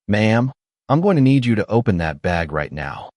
Ma'am, I'm going to need you to open that bag right now.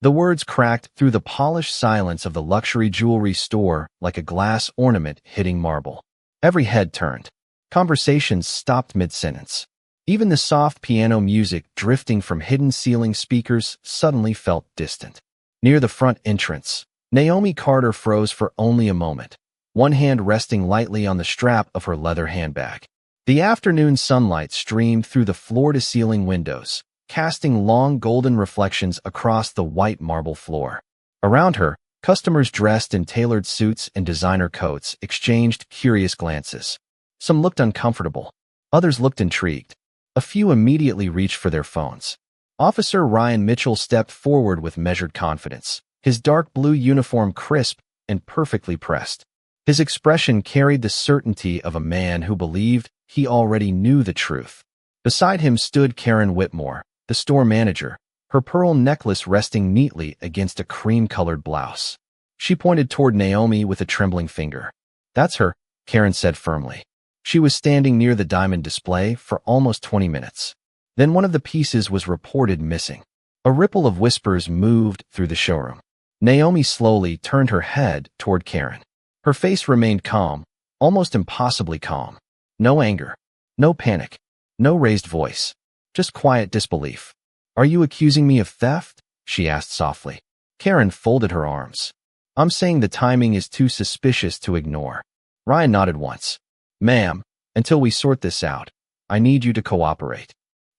The words cracked through the polished silence of the luxury jewelry store like a glass ornament hitting marble. Every head turned. Conversations stopped mid-sentence. Even the soft piano music drifting from hidden ceiling speakers suddenly felt distant. Near the front entrance, Naomi Carter froze for only a moment, one hand resting lightly on the strap of her leather handbag. The afternoon sunlight streamed through the floor-to-ceiling windows, casting long golden reflections across the white marble floor. Around her, customers dressed in tailored suits and designer coats exchanged curious glances. Some looked uncomfortable. Others looked intrigued. A few immediately reached for their phones. Officer Ryan Mitchell stepped forward with measured confidence, his dark blue uniform crisp and perfectly pressed. His expression carried the certainty of a man who believed he already knew the truth. Beside him stood Karen Whitmore, the store manager, her pearl necklace resting neatly against a cream-colored blouse. She pointed toward Naomi with a trembling finger. "That's her," Karen said firmly. She was standing near the diamond display for almost 20 minutes. Then one of the pieces was reported missing. A ripple of whispers moved through the showroom. Naomi slowly turned her head toward Karen. Her face remained calm, almost impossibly calm. No anger, no panic, no raised voice, just quiet disbelief. "Are you accusing me of theft?" she asked softly. Karen folded her arms. "I'm saying the timing is too suspicious to ignore." Ryan nodded once. "Ma'am, until we sort this out, I need you to cooperate."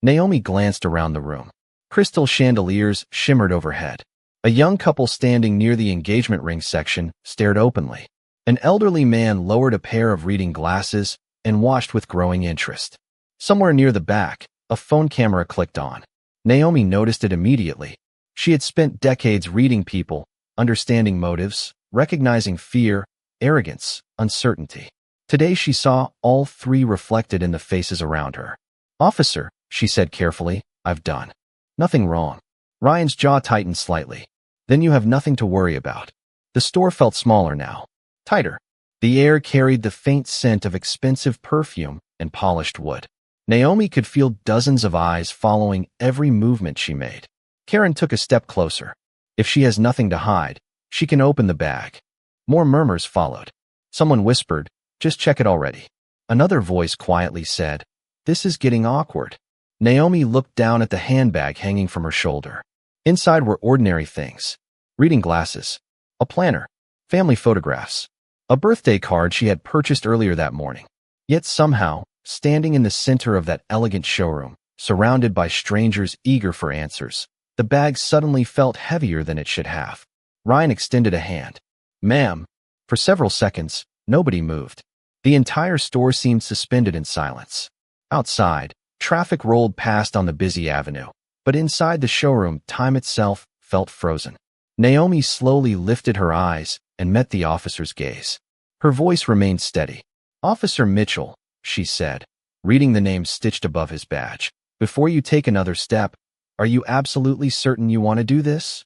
Naomi glanced around the room. Crystal chandeliers shimmered overhead. A young couple standing near the engagement ring section stared openly. An elderly man lowered a pair of reading glasses and watched with growing interest. Somewhere near the back, a phone camera clicked on. Naomi noticed it immediately. She had spent decades reading people, understanding motives, recognizing fear, arrogance, uncertainty. Today she saw all three reflected in the faces around her. "Officer," she said carefully, "I've done nothing wrong." Ryan's jaw tightened slightly. "Then you have nothing to worry about." The store felt smaller now, tighter. The air carried the faint scent of expensive perfume and polished wood. Naomi could feel dozens of eyes following every movement she made. Karen took a step closer. "If she has nothing to hide, she can open the bag." More murmurs followed. Someone whispered, "Just check it already." Another voice quietly said, "This is getting awkward." Naomi looked down at the handbag hanging from her shoulder. Inside were ordinary things. Reading glasses, a planner, family photographs, a birthday card she had purchased earlier that morning. Yet somehow, standing in the center of that elegant showroom, surrounded by strangers eager for answers, the bag suddenly felt heavier than it should have. Ryan extended a hand. "Ma'am." For several seconds, nobody moved. The entire store seemed suspended in silence. Outside, traffic rolled past on the busy avenue, but inside the showroom, time itself felt frozen. Naomi slowly lifted her eyes and met the officer's gaze. Her voice remained steady. "Officer Mitchell," she said, reading the name stitched above his badge. "Before you take another step, are you absolutely certain you want to do this?"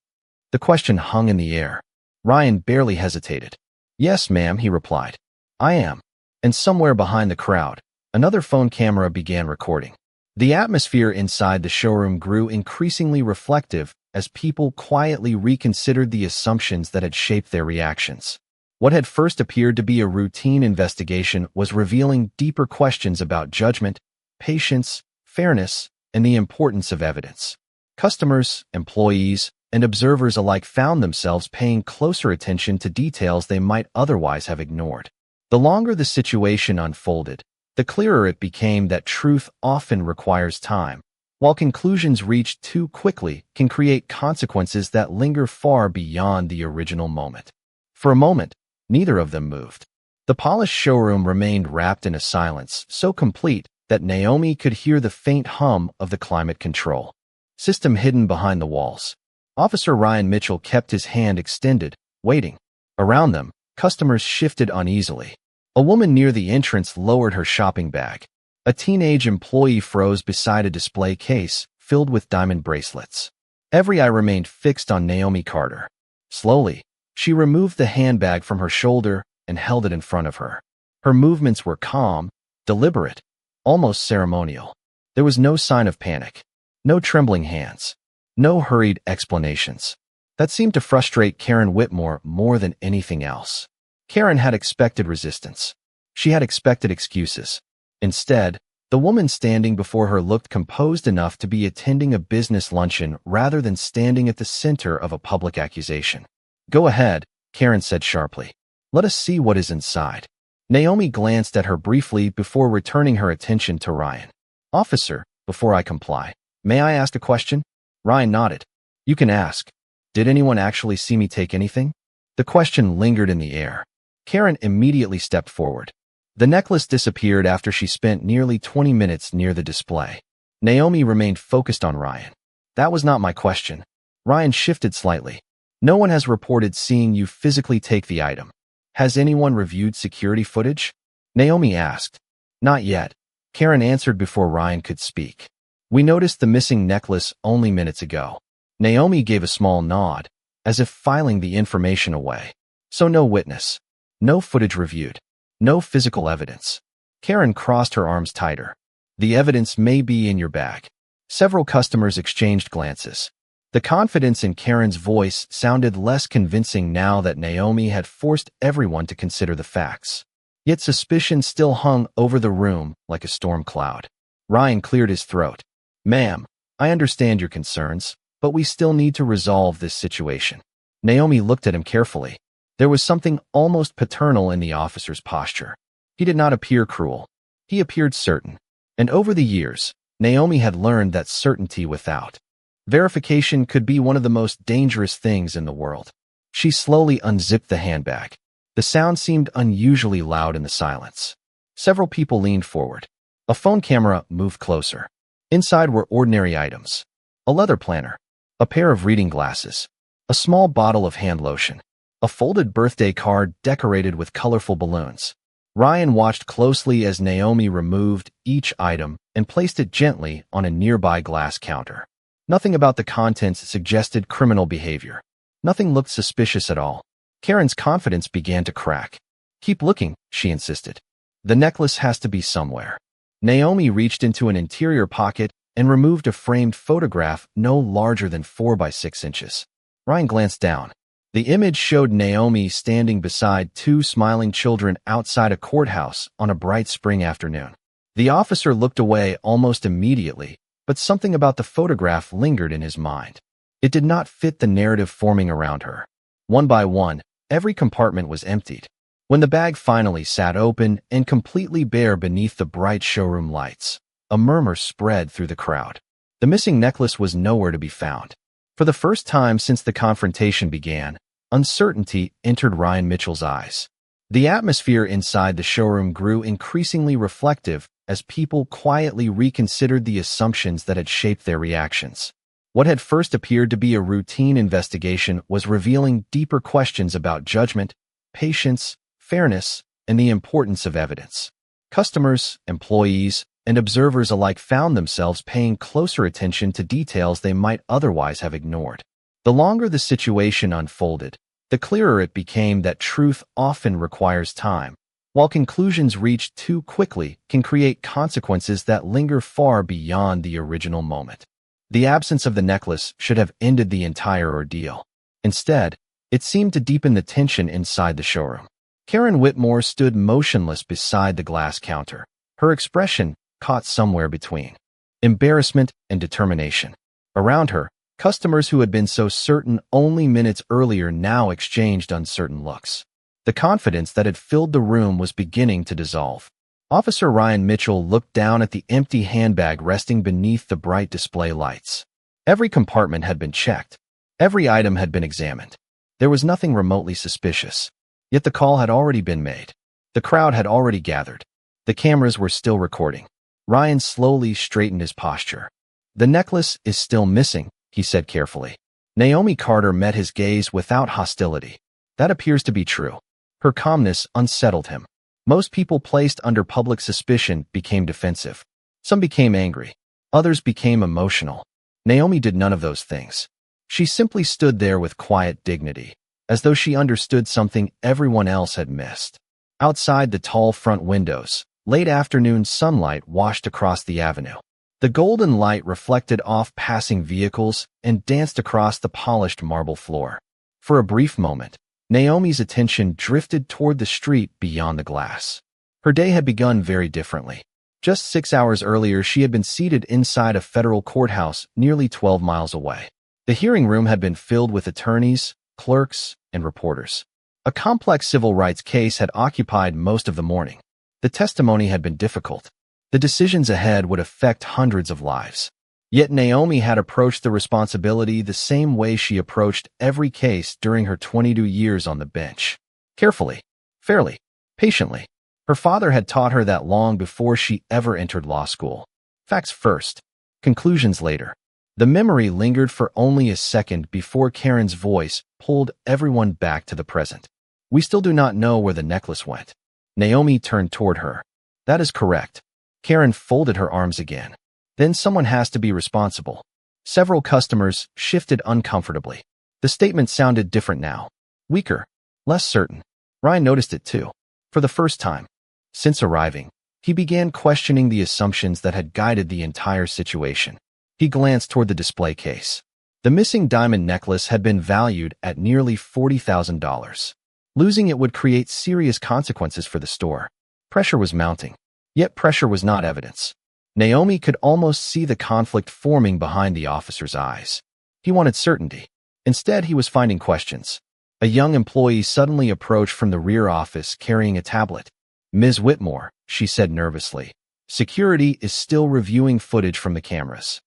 The question hung in the air. Ryan barely hesitated. "Yes, ma'am," he replied. "I am." And somewhere behind the crowd, another phone camera began recording. The atmosphere inside the showroom grew increasingly reflective as people quietly reconsidered the assumptions that had shaped their reactions. What had first appeared to be a routine investigation was revealing deeper questions about judgment, patience, fairness, and the importance of evidence. Customers, employees, and observers alike found themselves paying closer attention to details they might otherwise have ignored. The longer the situation unfolded, the clearer it became that truth often requires time, while conclusions reached too quickly can create consequences that linger far beyond the original moment. For a moment, neither of them moved. The polished showroom remained wrapped in a silence so complete that Naomi could hear the faint hum of the climate control system hidden behind the walls. Officer Ryan Mitchell kept his hand extended, waiting. Around them, customers shifted uneasily. A woman near the entrance lowered her shopping bag. A teenage employee froze beside a display case filled with diamond bracelets. Every eye remained fixed on Naomi Carter. Slowly, she removed the handbag from her shoulder and held it in front of her. Her movements were calm, deliberate, almost ceremonial. There was no sign of panic. No trembling hands. No hurried explanations. That seemed to frustrate Karen Whitmore more than anything else. Karen had expected resistance. She had expected excuses. Instead, the woman standing before her looked composed enough to be attending a business luncheon rather than standing at the center of a public accusation. "Go ahead," Karen said sharply. "Let us see what is inside." Naomi glanced at her briefly before returning her attention to Ryan. "Officer, before I comply, may I ask a question?" Ryan nodded. "You can ask. Did anyone actually see me take anything?" The question lingered in the air. Karen immediately stepped forward. The necklace disappeared after she spent nearly 20 minutes near the display. Naomi remained focused on Ryan. "That was not my question." Ryan shifted slightly. "No one has reported seeing you physically take the item. Has anyone reviewed security footage?" Naomi asked. "Not yet," Karen answered before Ryan could speak. "We noticed the missing necklace only minutes ago." Naomi gave a small nod, as if filing the information away. "So no witness. No footage reviewed. No physical evidence." Karen crossed her arms tighter. "The evidence may be in your bag." Several customers exchanged glances. The confidence in Karen's voice sounded less convincing now that Naomi had forced everyone to consider the facts. Yet suspicion still hung over the room like a storm cloud. Ryan cleared his throat. "Ma'am, I understand your concerns, but we still need to resolve this situation." Naomi looked at him carefully. There was something almost paternal in the officer's posture. He did not appear cruel. He appeared certain. And over the years, Naomi had learned that certainty without verification could be one of the most dangerous things in the world. She slowly unzipped the handbag. The sound seemed unusually loud in the silence. Several people leaned forward. A phone camera moved closer. Inside were ordinary items. A leather planner. A pair of reading glasses. A small bottle of hand lotion. A folded birthday card decorated with colorful balloons. Ryan watched closely as Naomi removed each item and placed it gently on a nearby glass counter. Nothing about the contents suggested criminal behavior. Nothing looked suspicious at all. Karen's confidence began to crack. "Keep looking," she insisted. "The necklace has to be somewhere." Naomi reached into an interior pocket and removed a framed photograph no larger than 4 by 6 inches. Ryan glanced down. The image showed Naomi standing beside 2 smiling children outside a courthouse on a bright spring afternoon. The officer looked away almost immediately, but something about the photograph lingered in his mind. It did not fit the narrative forming around her. One by one, every compartment was emptied. When the bag finally sat open and completely bare beneath the bright showroom lights, a murmur spread through the crowd. The missing necklace was nowhere to be found. For the first time since the confrontation began, uncertainty entered Ryan Mitchell's eyes. The atmosphere inside the showroom grew increasingly reflective as people quietly reconsidered the assumptions that had shaped their reactions. What had first appeared to be a routine investigation was revealing deeper questions about judgment, patience, fairness, and the importance of evidence. Customers, employees, and observers alike found themselves paying closer attention to details they might otherwise have ignored. The longer the situation unfolded, the clearer it became that truth often requires time, while conclusions reached too quickly can create consequences that linger far beyond the original moment. The absence of the necklace should have ended the entire ordeal. Instead, it seemed to deepen the tension inside the showroom. Karen Whitmore stood motionless beside the glass counter, her expression caught somewhere between embarrassment and determination. Around her, customers who had been so certain only minutes earlier now exchanged uncertain looks. The confidence that had filled the room was beginning to dissolve. Officer Ryan Mitchell looked down at the empty handbag resting beneath the bright display lights. Every compartment had been checked. Every item had been examined. There was nothing remotely suspicious. Yet the call had already been made. The crowd had already gathered. The cameras were still recording. Ryan slowly straightened his posture. "The necklace is still missing," he said carefully. Naomi Carter met his gaze without hostility. "That appears to be true." Her calmness unsettled him. Most people placed under public suspicion became defensive. Some became angry. Others became emotional. Naomi did none of those things. She simply stood there with quiet dignity, as though she understood something everyone else had missed. Outside the tall front windows, late afternoon sunlight washed across the avenue. The golden light reflected off passing vehicles and danced across the polished marble floor. For a brief moment, Naomi's attention drifted toward the street beyond the glass. Her day had begun very differently. Just 6 hours earlier, she had been seated inside a federal courthouse nearly 12 miles away. The hearing room had been filled with attorneys, clerks, and reporters. A complex civil rights case had occupied most of the morning. The testimony had been difficult. The decisions ahead would affect hundreds of lives. Yet Naomi had approached the responsibility the same way she approached every case during her 22 years on the bench. Carefully, fairly, patiently. Her father had taught her that long before she ever entered law school. Facts first, conclusions later. The memory lingered for only a second before Karen's voice pulled everyone back to the present. We still do not know where the necklace went. Naomi turned toward her. That is correct. Karen folded her arms again. Then someone has to be responsible. Several customers shifted uncomfortably. The statement sounded different now. Weaker. Less certain. Ryan noticed it too. For the first time since arriving, he began questioning the assumptions that had guided the entire situation. He glanced toward the display case. The missing diamond necklace had been valued at nearly $40,000. Losing it would create serious consequences for the store. Pressure was mounting. Yet pressure was not evidence. Naomi could almost see the conflict forming behind the officer's eyes. He wanted certainty. Instead, he was finding questions. A young employee suddenly approached from the rear office carrying a tablet. "Ms. Whitmore," she said nervously. "Security is still reviewing footage from the cameras."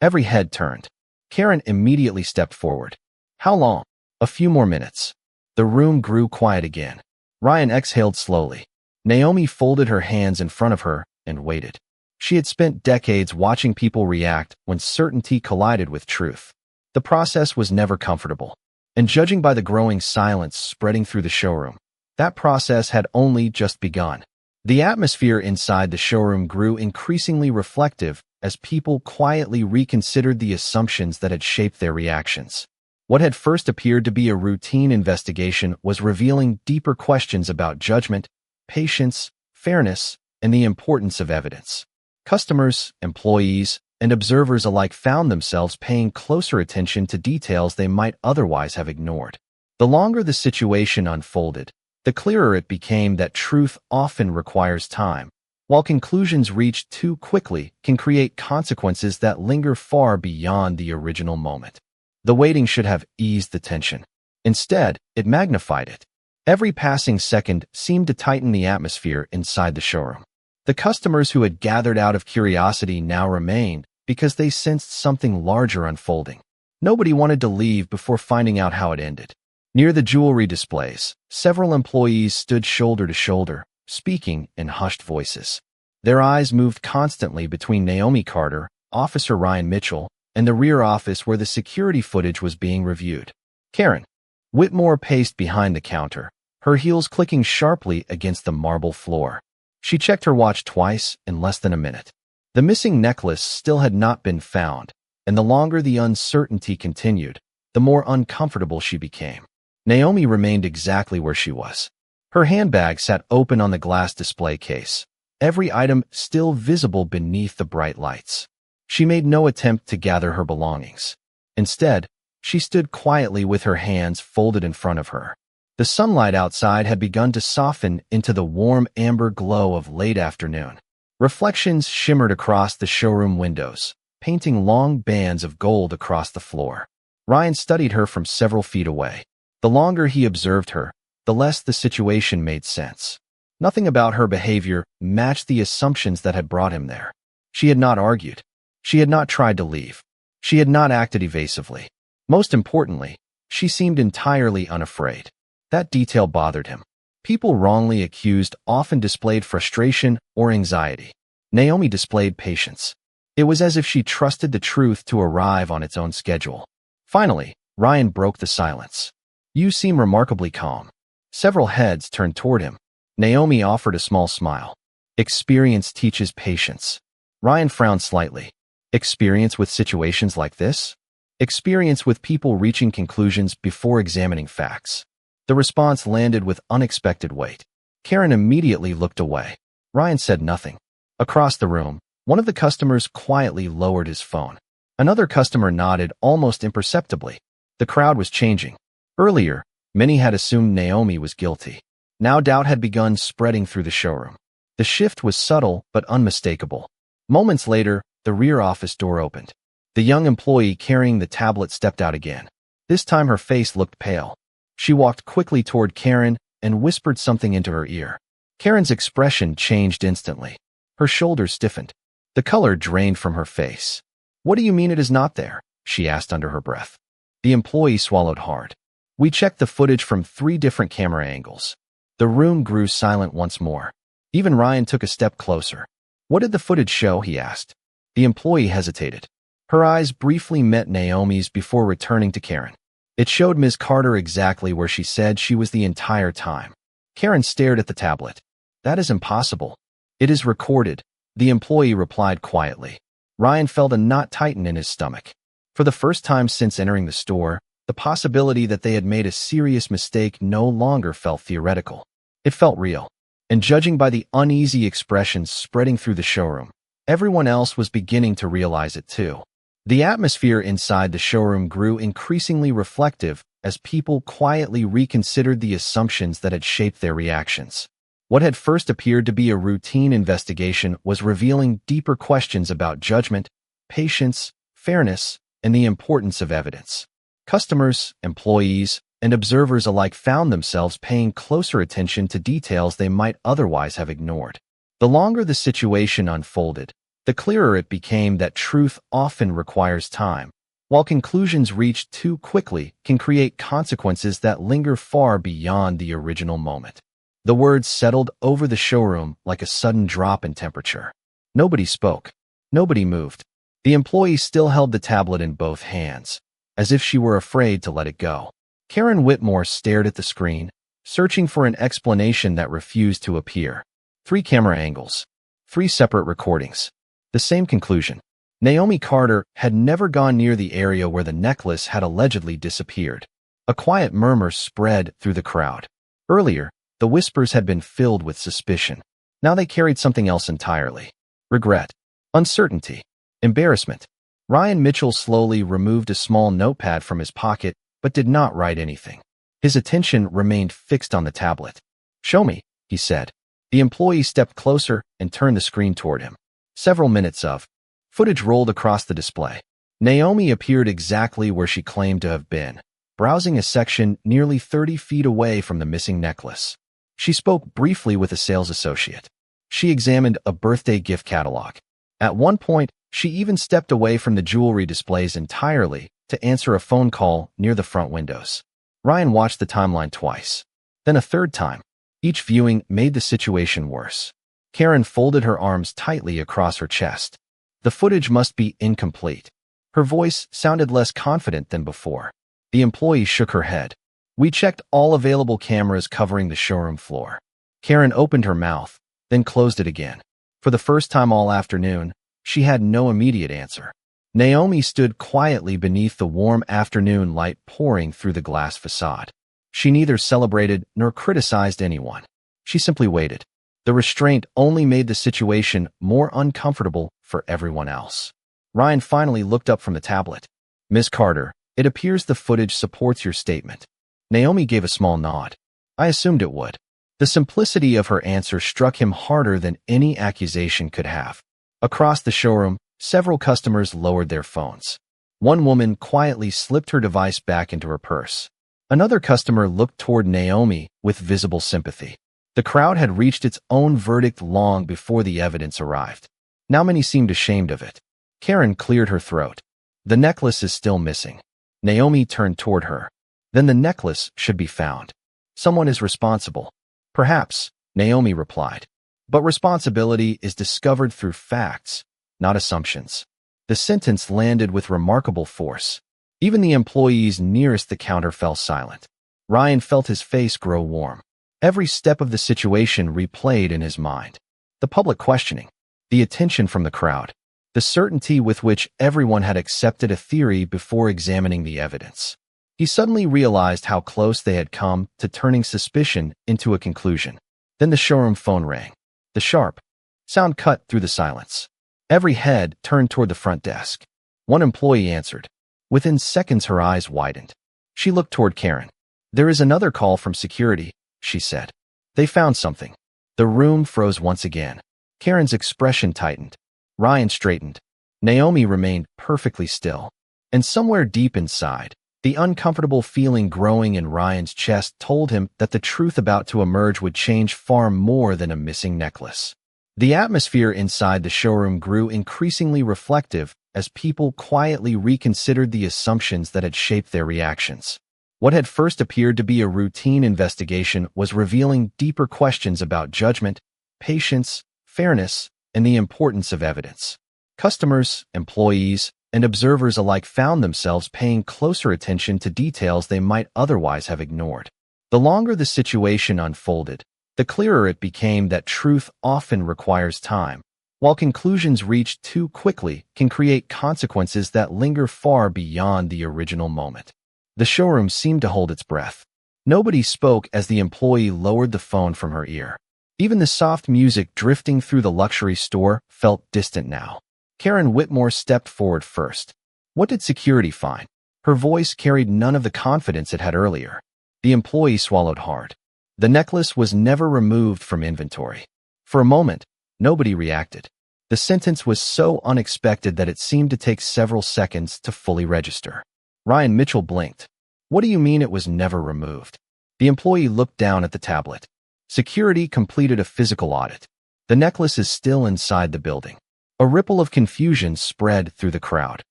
Every head turned. Karen immediately stepped forward. "How long?" "A few more minutes." The room grew quiet again. Ryan exhaled slowly. Naomi folded her hands in front of her and waited. She had spent decades watching people react when certainty collided with truth. The process was never comfortable. And judging by the growing silence spreading through the showroom, that process had only just begun. The atmosphere inside the showroom grew increasingly reflective as people quietly reconsidered the assumptions that had shaped their reactions. What had first appeared to be a routine investigation was revealing deeper questions about judgment, patience, fairness, and the importance of evidence. Customers, employees, and observers alike found themselves paying closer attention to details they might otherwise have ignored. The longer the situation unfolded, the clearer it became that truth often requires time, while conclusions reached too quickly can create consequences that linger far beyond the original moment. The waiting should have eased the tension. Instead, it magnified it. Every passing second seemed to tighten the atmosphere inside the showroom. The customers who had gathered out of curiosity now remained because they sensed something larger unfolding. Nobody wanted to leave before finding out how it ended. Near the jewelry displays, several employees stood shoulder to shoulder, speaking in hushed voices. Their eyes moved constantly between Naomi Carter, Officer Ryan Mitchell, and the rear office where the security footage was being reviewed. Karen Whitmore paced behind the counter, her heels clicking sharply against the marble floor. She checked her watch twice in less than a minute. The missing necklace still had not been found, and the longer the uncertainty continued, the more uncomfortable she became. Naomi remained exactly where she was. Her handbag sat open on the glass display case, every item still visible beneath the bright lights. She made no attempt to gather her belongings. Instead, she stood quietly with her hands folded in front of her. The sunlight outside had begun to soften into the warm amber glow of late afternoon. Reflections shimmered across the showroom windows, painting long bands of gold across the floor. Ryan studied her from several feet away. The longer he observed her, the less the situation made sense. Nothing about her behavior matched the assumptions that had brought him there. She had not argued. She had not tried to leave. She had not acted evasively. Most importantly, she seemed entirely unafraid. That detail bothered him. People wrongly accused often displayed frustration or anxiety. Naomi displayed patience. It was as if she trusted the truth to arrive on its own schedule. Finally, Ryan broke the silence. "You seem remarkably calm." Several heads turned toward him. Naomi offered a small smile. "Experience teaches patience." Ryan frowned slightly. "Experience with situations like this?" "Experience with people reaching conclusions before examining facts." The response landed with unexpected weight. Karen immediately looked away. Ryan said nothing. Across the room, One of the customers quietly lowered his phone. Another customer nodded almost imperceptibly. The crowd was changing. Earlier, many had assumed Naomi was guilty. Now doubt had begun spreading through the showroom. The shift was subtle but unmistakable. Moments later, the rear office door opened. The young employee carrying the tablet stepped out again. This time her face looked pale. She walked quickly toward Karen and whispered something into her ear. Karen's expression changed instantly. Her shoulders stiffened. The color drained from her face. "What do you mean it is not there?" she asked under her breath. The employee swallowed hard. "We checked the footage from 3 different camera angles." The room grew silent once more. Even Ryan took a step closer. "What did the footage show?" he asked. The employee hesitated. Her eyes briefly met Naomi's before returning to Karen. It showed Ms. Carter exactly where she said she was the entire time. Karen stared at the tablet. "That is impossible." "It is recorded," the employee replied quietly. Ryan felt a knot tighten in his stomach. For the first time since entering the store, the possibility that they had made a serious mistake no longer felt theoretical. It felt real. And judging by the uneasy expressions spreading through the showroom, everyone else was beginning to realize it too. The atmosphere inside the showroom grew increasingly reflective as people quietly reconsidered the assumptions that had shaped their reactions. What had first appeared to be a routine investigation was revealing deeper questions about judgment, patience, fairness, and the importance of evidence. Customers, employees, and observers alike found themselves paying closer attention to details they might otherwise have ignored. The longer the situation unfolded, the clearer it became that truth often requires time, while conclusions reached too quickly can create consequences that linger far beyond the original moment. The words settled over the showroom like a sudden drop in temperature. Nobody spoke. Nobody moved. The employee still held the tablet in both hands, as if she were afraid to let it go. Karen Whitmore stared at the screen, searching for an explanation that refused to appear. 3 camera angles. 3 separate recordings. The same conclusion. Naomi Carter had never gone near the area where the necklace had allegedly disappeared. A quiet murmur spread through the crowd. Earlier, the whispers had been filled with suspicion. Now they carried something else entirely. Regret. Uncertainty. Embarrassment. Ryan Mitchell slowly removed a small notepad from his pocket, but did not write anything. His attention remained fixed on the tablet. "Show me," he said. The employee stepped closer and turned the screen toward him. Several minutes of footage rolled across the display. Naomi appeared exactly where she claimed to have been, browsing a section nearly 30 feet away from the missing necklace. She spoke briefly with a sales associate. She examined a birthday gift catalog. At one point, she even stepped away from the jewelry displays entirely to answer a phone call near the front windows. Ryan watched the timeline twice, then a third time. Each viewing made the situation worse. Karen folded her arms tightly across her chest. The footage must be incomplete. Her voice sounded less confident than before. The employee shook her head. "We checked all available cameras covering the showroom floor." Karen opened her mouth, then closed it again. For the first time all afternoon, she had no immediate answer. Naomi stood quietly beneath the warm afternoon light pouring through the glass facade. She neither celebrated nor criticized anyone. She simply waited. The restraint only made the situation more uncomfortable for everyone else. Ryan finally looked up from the tablet. "Ms. Carter, it appears the footage supports your statement." Naomi gave a small nod. "I assumed it would." The simplicity of her answer struck him harder than any accusation could have. Across the showroom, several customers lowered their phones. One woman quietly slipped her device back into her purse. Another customer looked toward Naomi with visible sympathy. The crowd had reached its own verdict long before the evidence arrived. Now many seemed ashamed of it. Karen cleared her throat. "The necklace is still missing." Naomi turned toward her. "Then the necklace should be found. Someone is responsible." "Perhaps," Naomi replied. "But responsibility is discovered through facts, not assumptions." The sentence landed with remarkable force. Even the employees nearest the counter fell silent. Ryan felt his face grow warm. Every step of the situation replayed in his mind. The public questioning, the attention from the crowd, the certainty with which everyone had accepted a theory before examining the evidence. He suddenly realized how close they had come to turning suspicion into a conclusion. Then the showroom phone rang. The sharp sound cut through the silence. Every head turned toward the front desk. One employee answered. Within seconds, her eyes widened. She looked toward Karen. "There is another call from security," she said. "They found something." The room froze once again. Karen's expression tightened. Ryan straightened. Naomi remained perfectly still. And somewhere deep inside, the uncomfortable feeling growing in Ryan's chest told him that the truth about to emerge would change far more than a missing necklace. The atmosphere inside the showroom grew increasingly reflective as people quietly reconsidered the assumptions that had shaped their reactions. What had first appeared to be a routine investigation was revealing deeper questions about judgment, patience, fairness, and the importance of evidence. Customers, employees, and observers alike found themselves paying closer attention to details they might otherwise have ignored. The longer the situation unfolded, the clearer it became that truth often requires time, while conclusions reached too quickly can create consequences that linger far beyond the original moment. The showroom seemed to hold its breath. Nobody spoke as the employee lowered the phone from her ear. Even the soft music drifting through the luxury store felt distant now. Karen Whitmore stepped forward first. What did security find? Her voice carried none of the confidence it had earlier. The employee swallowed hard. The necklace was never removed from inventory. For a moment, nobody reacted. The sentence was so unexpected that it seemed to take several seconds to fully register. Ryan Mitchell blinked. "What do you mean it was never removed?" The employee looked down at the tablet. "Security completed a physical audit. The necklace is still inside the building." A ripple of confusion spread through the crowd.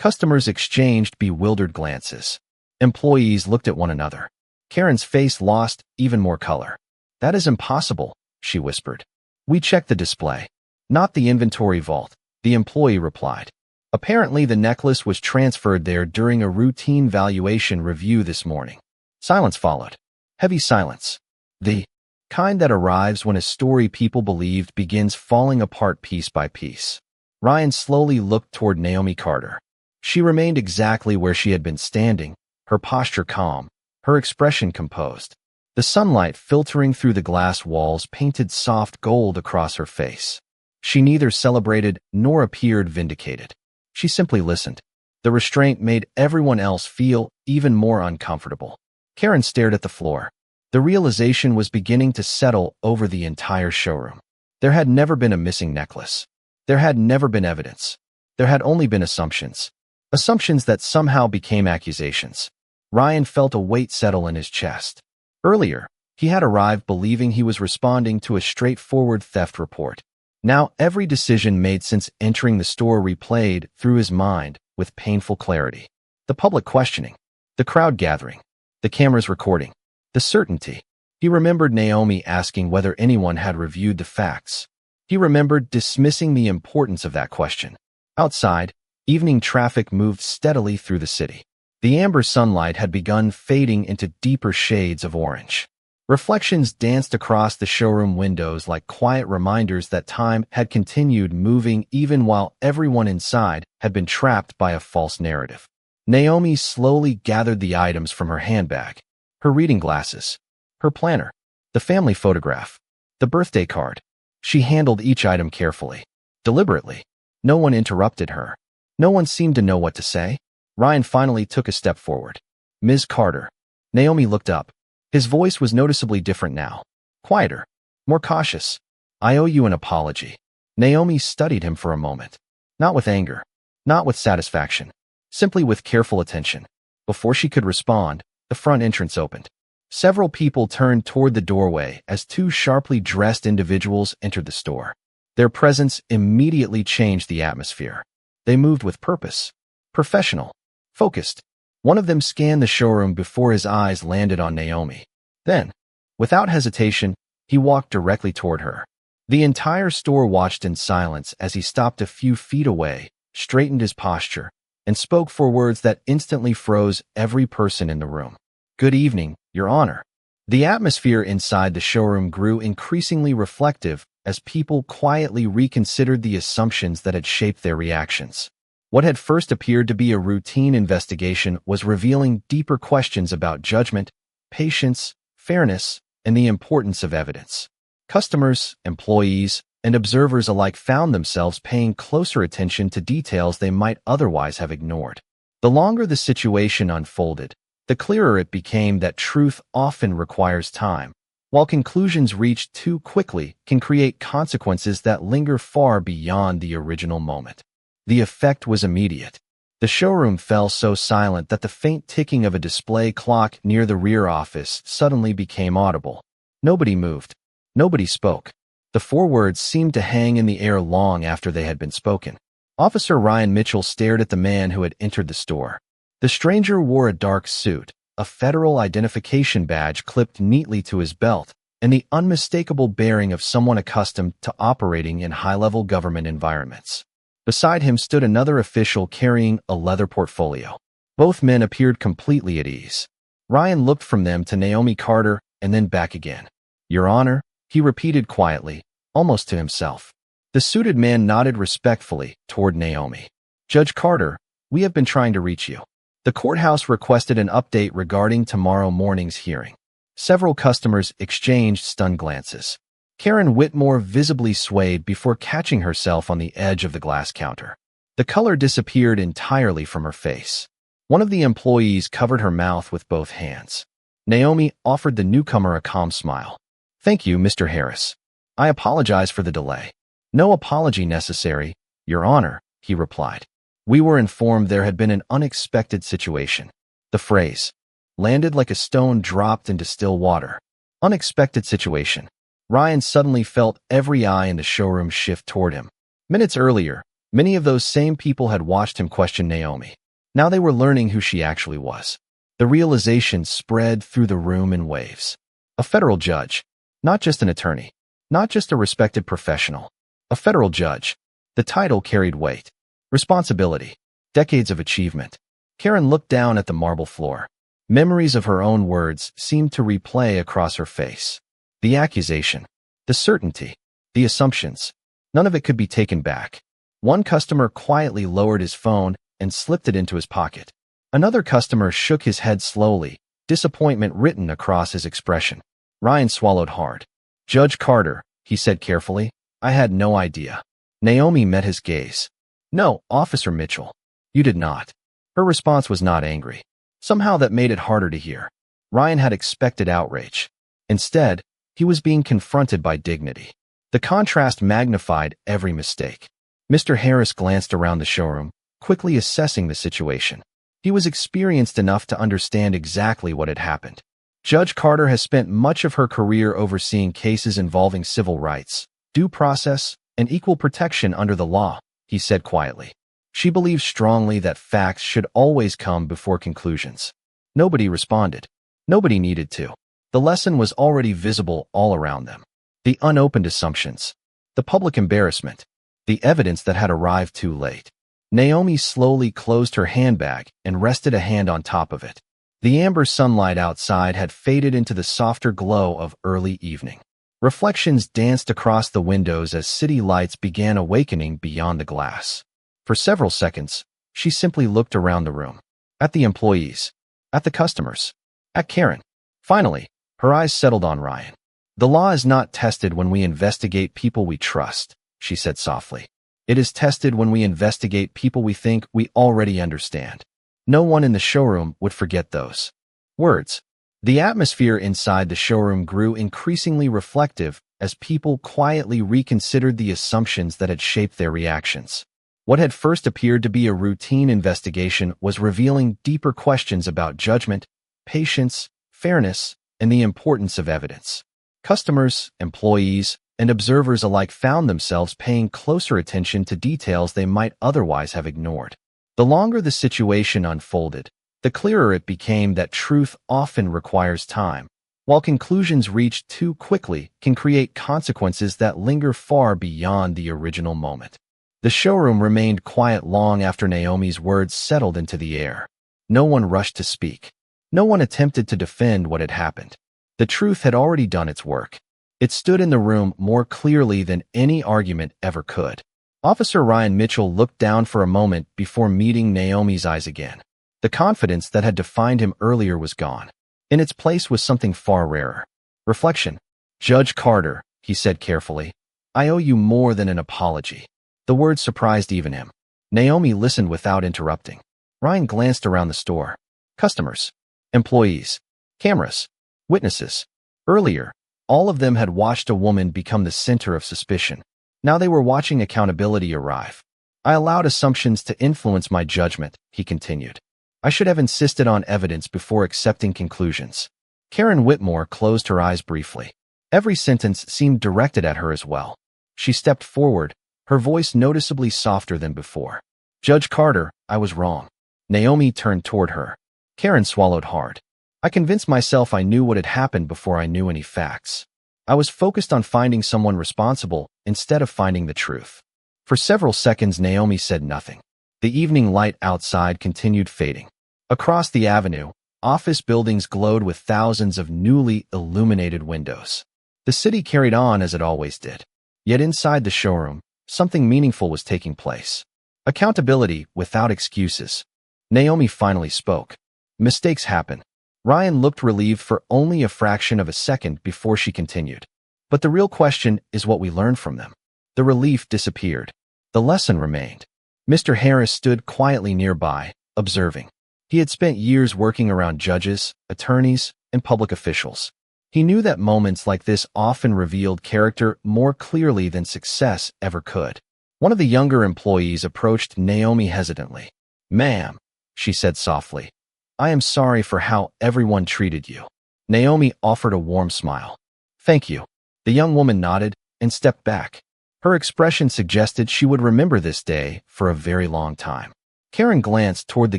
Customers exchanged bewildered glances. Employees looked at one another. Karen's face lost even more color. "That is impossible," she whispered. "We checked the display, not the inventory vault," the employee replied. "Apparently, the necklace was transferred there during a routine valuation review this morning." Silence followed. Heavy silence. The kind that arrives when a story people believed begins falling apart piece by piece. Ryan slowly looked toward Naomi Carter. She remained exactly where she had been standing, her posture calm, her expression composed. The sunlight filtering through the glass walls painted soft gold across her face. She neither celebrated nor appeared vindicated. She simply listened. The restraint made everyone else feel even more uncomfortable. Karen stared at the floor. The realization was beginning to settle over the entire showroom. There had never been a missing necklace. There had never been evidence. There had only been assumptions. Assumptions that somehow became accusations. Ryan felt a weight settle in his chest. Earlier, he had arrived believing he was responding to a straightforward theft report. Now every decision made since entering the store replayed through his mind with painful clarity. The public questioning, the crowd gathering, the cameras recording, the certainty. He remembered Naomi asking whether anyone had reviewed the facts. He remembered dismissing the importance of that question. Outside, evening traffic moved steadily through the city. The amber sunlight had begun fading into deeper shades of orange. Reflections danced across the showroom windows like quiet reminders that time had continued moving even while everyone inside had been trapped by a false narrative. Naomi slowly gathered the items from her handbag. Her reading glasses, her planner, the family photograph, the birthday card. She handled each item carefully, deliberately. No one interrupted her. No one seemed to know what to say. Ryan finally took a step forward. "Ms. Carter." Naomi looked up. His voice was noticeably different now. Quieter, more cautious. "I owe you an apology." Naomi studied him for a moment. Not with anger, not with satisfaction, simply with careful attention. Before she could respond, the front entrance opened. Several people turned toward the doorway as two sharply dressed individuals entered the store. Their presence immediately changed the atmosphere. They moved with purpose, professional, focused. One of them scanned the showroom before his eyes landed on Naomi. Then, without hesitation, he walked directly toward her. The entire store watched in silence as he stopped a few feet away, straightened his posture, and spoke 4 words that instantly froze every person in the room. "Good evening, Your Honor." The atmosphere inside the showroom grew increasingly reflective as people quietly reconsidered the assumptions that had shaped their reactions. What had first appeared to be a routine investigation was revealing deeper questions about judgment, patience, fairness, and the importance of evidence. Customers, employees, and observers alike found themselves paying closer attention to details they might otherwise have ignored. The longer the situation unfolded, the clearer it became that truth often requires time, while conclusions reached too quickly can create consequences that linger far beyond the original moment. The effect was immediate. The showroom fell so silent that the faint ticking of a display clock near the rear office suddenly became audible. Nobody moved. Nobody spoke. The four words seemed to hang in the air long after they had been spoken. Officer Ryan Mitchell stared at the man who had entered the store. The stranger wore a dark suit, a federal identification badge clipped neatly to his belt, and the unmistakable bearing of someone accustomed to operating in high-level government environments. Beside him stood another official carrying a leather portfolio. Both men appeared completely at ease. Ryan looked from them to Naomi Carter and then back again. "Your Honor," he repeated quietly, almost to himself. The suited man nodded respectfully toward Naomi. "Judge Carter, we have been trying to reach you. The courthouse requested an update regarding tomorrow morning's hearing." Several customers exchanged stunned glances. Karen Whitmore visibly swayed before catching herself on the edge of the glass counter. The color disappeared entirely from her face. One of the employees covered her mouth with both hands. Naomi offered the newcomer a calm smile. "Thank you, Mr. Harris. I apologize for the delay." "No apology necessary, Your Honor," he replied. "We were informed there had been an unexpected situation." The phrase landed like a stone dropped into still water. Unexpected situation. Ryan suddenly felt every eye in the showroom shift toward him. Minutes earlier, many of those same people had watched him question Naomi. Now they were learning who she actually was. The realization spread through the room in waves. A federal judge. Not just an attorney. Not just a respected professional. A federal judge. The title carried weight. Responsibility. Decades of achievement. Karen looked down at the marble floor. Memories of her own words seemed to replay across her face. The accusation. The certainty. The assumptions. None of it could be taken back. One customer quietly lowered his phone and slipped it into his pocket. Another customer shook his head slowly, disappointment written across his expression. Ryan swallowed hard. "Judge Carter," he said carefully, "I had no idea." Naomi met his gaze. "No, Officer Mitchell. You did not." Her response was not angry. Somehow that made it harder to hear. Ryan had expected outrage. Instead, he was being confronted by dignity. The contrast magnified every mistake. Mr. Harris glanced around the showroom, quickly assessing the situation. He was experienced enough to understand exactly what had happened. Judge Carter has spent much of her career overseeing cases involving civil rights, due process, and equal protection under the law, he said quietly. She believed strongly that facts should always come before conclusions. Nobody responded. Nobody needed to. The lesson was already visible all around them. The unopened assumptions. The public embarrassment. The evidence that had arrived too late. Naomi slowly closed her handbag and rested a hand on top of it. The amber sunlight outside had faded into the softer glow of early evening. Reflections danced across the windows as city lights began awakening beyond the glass. For several seconds, she simply looked around the room. At the employees. At the customers. At Karen. Finally, her eyes settled on Ryan. "The law is not tested when we investigate people we trust," she said softly. "It is tested when we investigate people we think we already understand." No one in the showroom would forget those words. The atmosphere inside the showroom grew increasingly reflective as people quietly reconsidered the assumptions that had shaped their reactions. What had first appeared to be a routine investigation was revealing deeper questions about judgment, patience, fairness, and the importance of evidence. Customers, employees, and observers alike found themselves paying closer attention to details they might otherwise have ignored. The longer the situation unfolded, the clearer it became that truth often requires time, while conclusions reached too quickly can create consequences that linger far beyond the original moment. The showroom remained quiet long after Naomi's words settled into the air. No one rushed to speak. No one attempted to defend what had happened. The truth had already done its work. It stood in the room more clearly than any argument ever could. Officer Ryan Mitchell looked down for a moment before meeting Naomi's eyes again. The confidence that had defined him earlier was gone. In its place was something far rarer. Reflection. "Judge Carter," he said carefully, I owe you more than an apology. The words surprised even him. Naomi listened without interrupting. Ryan glanced around the store. Customers, employees, cameras, witnesses. Earlier, all of them had watched a woman become the center of suspicion. Now they were watching accountability arrive. I allowed assumptions to influence my judgment, he continued. I should have insisted on evidence before accepting conclusions. Karen Whitmore closed her eyes briefly. Every sentence seemed directed at her as well. She stepped forward, her voice noticeably softer than before. Judge Carter, I was wrong. Naomi turned toward her. Karen swallowed hard. I convinced myself I knew what had happened before I knew any facts. I was focused on finding someone responsible instead of finding the truth. For several seconds, Naomi said nothing. The evening light outside continued fading. Across the avenue, office buildings glowed with thousands of newly illuminated windows. The city carried on as it always did. Yet inside the showroom, something meaningful was taking place. Accountability without excuses. Naomi finally spoke. Mistakes happen. Ryan looked relieved for only a fraction of a second before she continued. But the real question is what we learned from them. The relief disappeared. The lesson remained. Mr. Harris stood quietly nearby, observing. He had spent years working around judges, attorneys, and public officials. He knew that moments like this often revealed character more clearly than success ever could. One of the younger employees approached Naomi hesitantly. Ma'am, she said softly, I am sorry for how everyone treated you. Naomi offered a warm smile. Thank you. The young woman nodded and stepped back. Her expression suggested she would remember this day for a very long time. Karen glanced toward the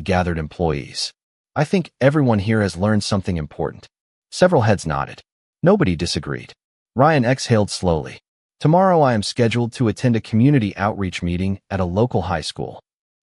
gathered employees. I think everyone here has learned something important. Several heads nodded. Nobody disagreed. Ryan exhaled slowly. Tomorrow I am scheduled to attend a community outreach meeting at a local high school.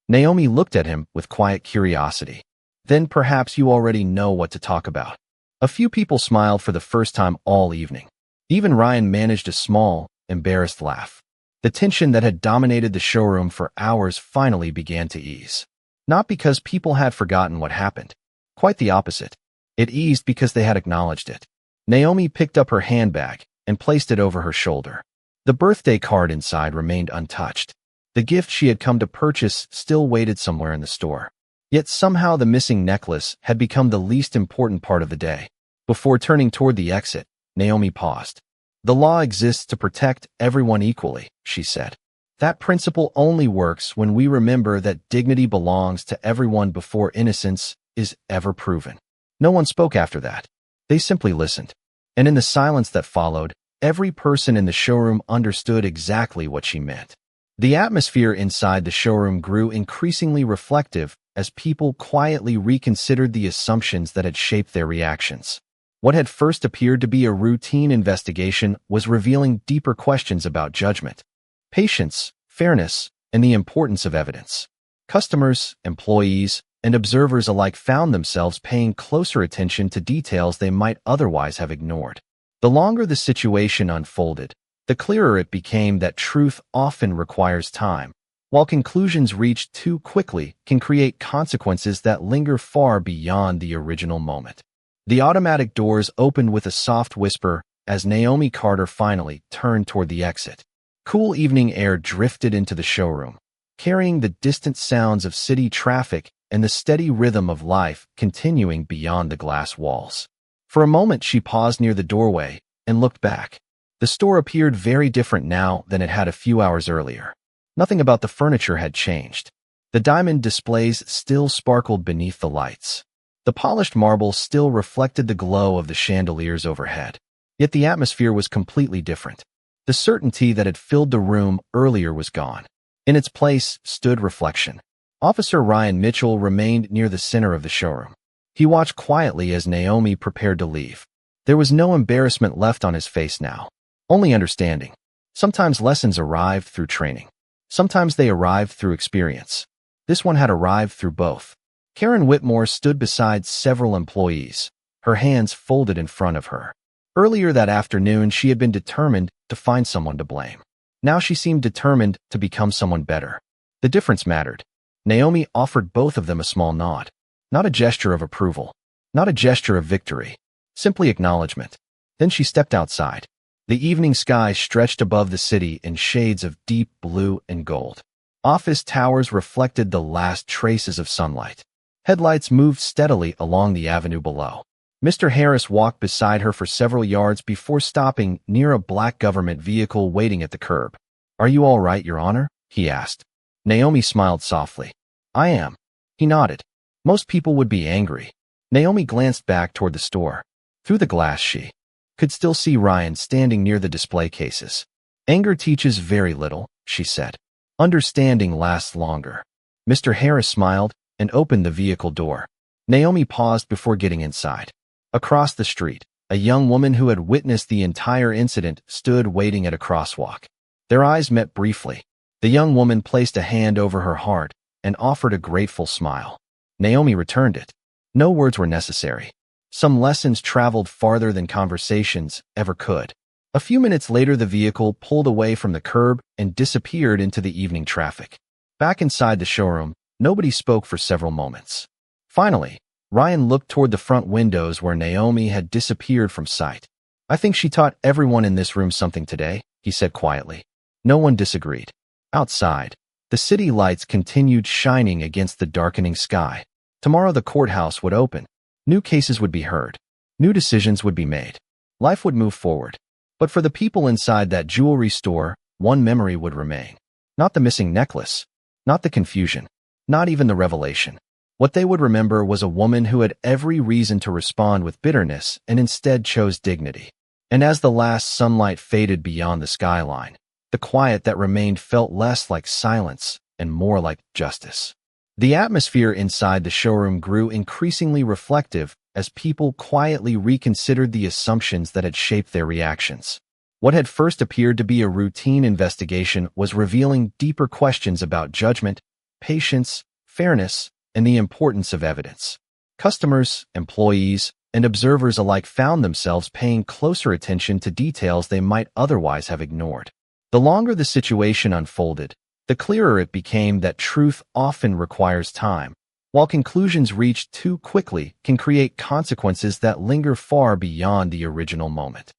Naomi looked at him with quiet curiosity. Then perhaps you already know what to talk about. A few people smiled for the first time all evening. Even Ryan managed a small, embarrassed laugh. The tension that had dominated the showroom for hours finally began to ease. Not because people had forgotten what happened. Quite the opposite. It eased because they had acknowledged it. Naomi picked up her handbag and placed it over her shoulder. The birthday card inside remained untouched. The gift she had come to purchase still waited somewhere in the store. Yet somehow the missing necklace had become the least important part of the day. Before turning toward the exit, Naomi paused. The law exists to protect everyone equally, she said. That principle only works when we remember that dignity belongs to everyone before innocence is ever proven. No one spoke after that. They simply listened. And in the silence that followed, every person in the showroom understood exactly what she meant. The atmosphere inside the showroom grew increasingly reflective as people quietly reconsidered the assumptions that had shaped their reactions. What had first appeared to be a routine investigation was revealing deeper questions about judgment, patience, fairness, and the importance of evidence. Customers, employees, and observers alike found themselves paying closer attention to details they might otherwise have ignored. The longer the situation unfolded, the clearer it became that truth often requires time, while conclusions reached too quickly can create consequences that linger far beyond the original moment. The automatic doors opened with a soft whisper as Naomi Carter finally turned toward the exit. Cool evening air drifted into the showroom, carrying the distant sounds of city traffic and the steady rhythm of life continuing beyond the glass walls. For a moment she paused near the doorway and looked back. The store appeared very different now than it had a few hours earlier. Nothing about the furniture had changed. The diamond displays still sparkled beneath the lights. The polished marble still reflected the glow of the chandeliers overhead. Yet the atmosphere was completely different. The certainty that had filled the room earlier was gone. In its place stood reflection. Officer Ryan Mitchell remained near the center of the showroom. He watched quietly as Naomi prepared to leave. There was no embarrassment left on his face now, only understanding. Sometimes lessons arrived through training. Sometimes they arrived through experience. This one had arrived through both. Karen Whitmore stood beside several employees, her hands folded in front of her. Earlier that afternoon, she had been determined to find someone to blame. Now she seemed determined to become someone better. The difference mattered. Naomi offered both of them a small nod. Not a gesture of approval. Not a gesture of victory. Simply acknowledgement. Then she stepped outside. The evening sky stretched above the city in shades of deep blue and gold. Office towers reflected the last traces of sunlight. Headlights moved steadily along the avenue below. Mr. Harris walked beside her for several yards before stopping near a black government vehicle waiting at the curb. "Are you all right, Your Honor?" he asked. Naomi smiled softly. "I am." He nodded. Most people would be angry. Naomi glanced back toward the store. Through the glass she could still see Ryan standing near the display cases. "Anger teaches very little," she said. "Understanding lasts longer." Mr. Harris smiled and opened the vehicle door. Naomi paused before getting inside. Across the street, a young woman who had witnessed the entire incident stood waiting at a crosswalk. Their eyes met briefly. The young woman placed a hand over her heart and offered a grateful smile. Naomi returned it. No words were necessary. Some lessons traveled farther than conversations ever could. A few minutes later, the vehicle pulled away from the curb and disappeared into the evening traffic. Back inside the showroom, nobody spoke for several moments. Finally, Ryan looked toward the front windows where Naomi had disappeared from sight. "I think she taught everyone in this room something today," he said quietly. No one disagreed. Outside, the city lights continued shining against the darkening sky. Tomorrow the courthouse would open. New cases would be heard. New decisions would be made. Life would move forward. But for the people inside that jewelry store, one memory would remain. Not the missing necklace. Not the confusion. Not even the revelation. What they would remember was a woman who had every reason to respond with bitterness and instead chose dignity. And as the last sunlight faded beyond the skyline, the quiet that remained felt less like silence and more like justice. The atmosphere inside the showroom grew increasingly reflective as people quietly reconsidered the assumptions that had shaped their reactions. What had first appeared to be a routine investigation was revealing deeper questions about judgment, patience, fairness, and the importance of evidence. Customers, employees, and observers alike found themselves paying closer attention to details they might otherwise have ignored. The longer the situation unfolded, the clearer it became that truth often requires time, while conclusions reached too quickly can create consequences that linger far beyond the original moment.